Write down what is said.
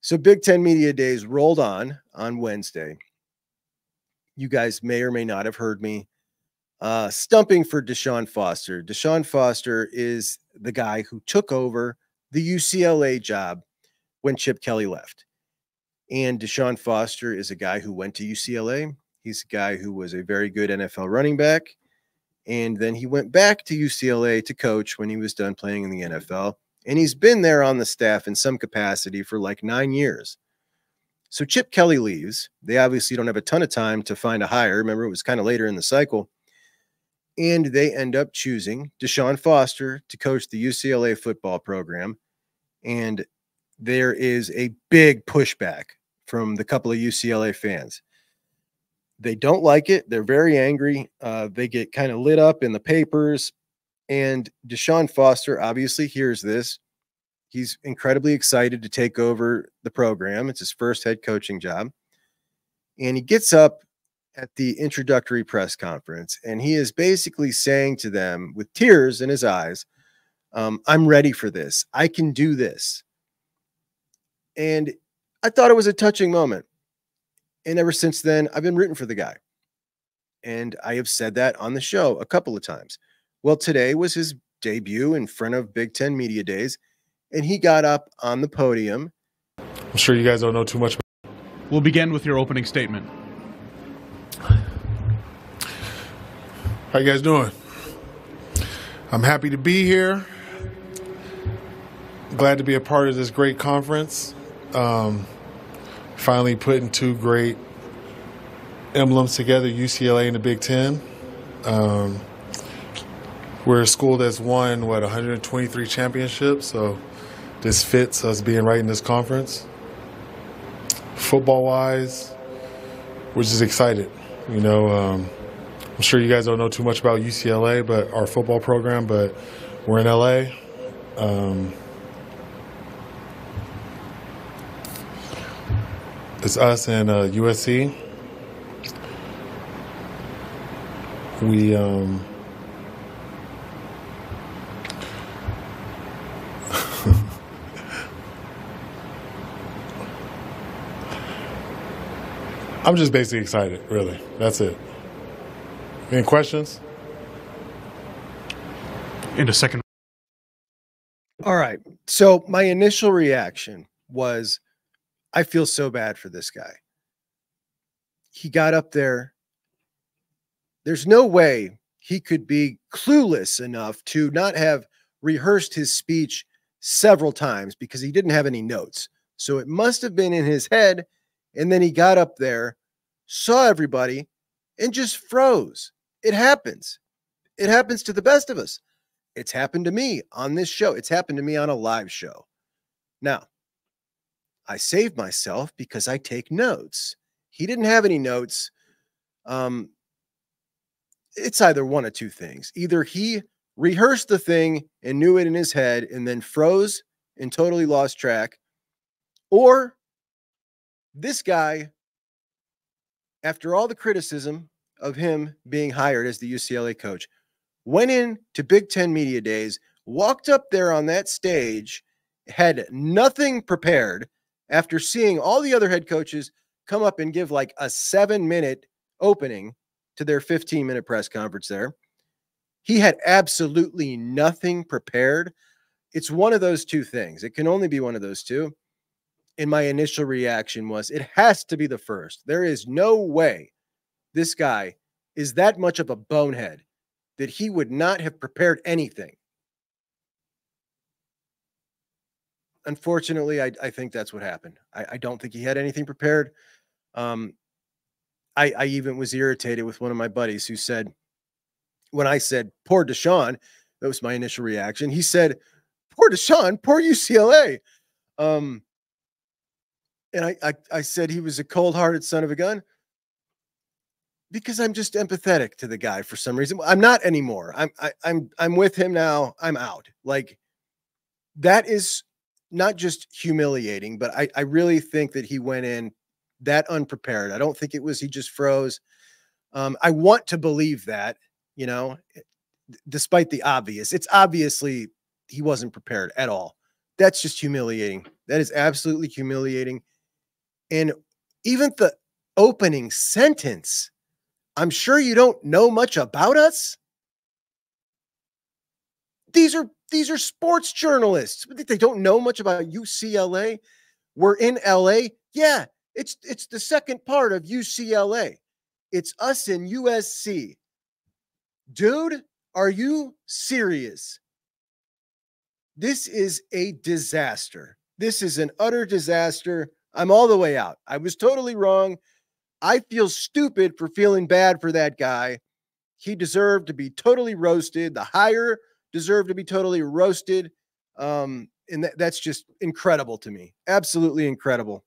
So Big Ten Media Days rolled on Wednesday. You guys may or may not have heard me stumping for Deshaun Foster. Deshaun Foster is the guy who took over the UCLA job when Chip Kelly left. And Deshaun Foster is a guy who went to UCLA. He's a guy who was a very good NFL running back. And then he went back to UCLA to coach when he was done playing in the NFL. And he's been there on the staff in some capacity for like 9 years. So Chip Kelly leaves. They obviously don't have a ton of time to find a hire. Remember, it was kind of later in the cycle. And they end up choosing Deshaun Foster to coach the UCLA football program. And there is a big pushback from the couple of UCLA fans. They don't like it. They're very angry. They get kind of lit up in the papers. And Deshaun Foster obviously hears this. He's incredibly excited to take over the program. It's his first head coaching job. And he gets up at the introductory press conference, and he is basically saying to them with tears in his eyes, I'm ready for this. I can do this. And I thought it was a touching moment. And ever since then, I've been rooting for the guy. And I have said that on the show a couple of times. Well, today was his debut in front of Big Ten Media Days, and he got up on the podium. I'm sure you guys don't know too much. We'll begin with your opening statement. How you guys doing? I'm happy to be here. Glad to be a part of this great conference. Finally putting two great emblems together, UCLA and the Big Ten. We're a school that's won, 123 championships, so this fits us being right in this conference. Football-wise, we're just excited. You know, I'm sure you guys don't know too much about UCLA, but our football program, but we're in LA. It's us and USC. We I'm just basically excited, really. That's it. Any questions? In a second. All right. So my initial reaction was, I feel so bad for this guy. He got up there. There's no way he could be clueless enough to not have rehearsed his speech several times because he didn't have any notes. So it must have been in his head. And then he got up there, saw everybody, and just froze. It happens. It happens to the best of us. It's happened to me on this show. It's happened to me on a live show. Now, I saved myself because I take notes. He didn't have any notes. It's either one of two things. Either he rehearsed the thing and knew it in his head and then froze and totally lost track, or this guy, after all the criticism of him being hired as the UCLA coach, went in to Big Ten Media Days, walked up there on that stage, had nothing prepared after seeing all the other head coaches come up and give like a 7-minute opening to their 15-minute press conference there. He had absolutely nothing prepared. It's one of those two things. It can only be one of those two. And my initial reaction was, it has to be the first. There is no way this guy is that much of a bonehead that he would not have prepared anything. Unfortunately, I think that's what happened. I don't think he had anything prepared. I even was irritated with one of my buddies who said, when I said, poor Deshaun, that was my initial reaction. He said, poor Deshaun, poor UCLA. And I said he was a cold-hearted son of a gun because I'm just empathetic to the guy for some reason. I'm not anymore. I'm with him now. I'm out. Like, that is not just humiliating, but I really think that he went in that unprepared. I don't think it was he just froze. I want to believe that, you know, despite the obvious. It's obviously he wasn't prepared at all. That's just humiliating. That is absolutely humiliating. And even the opening sentence, I'm sure you don't know much about us. These are sports journalists. They don't know much about UCLA. We're in LA. Yeah, it's the second part of UCLA. It's us in USC. Dude, are you serious? This is a disaster. This is an utter disaster. I'm all the way out. I was totally wrong. I feel stupid for feeling bad for that guy. He deserved to be totally roasted. The hire deserved to be totally roasted. And that's just incredible to me. Absolutely incredible.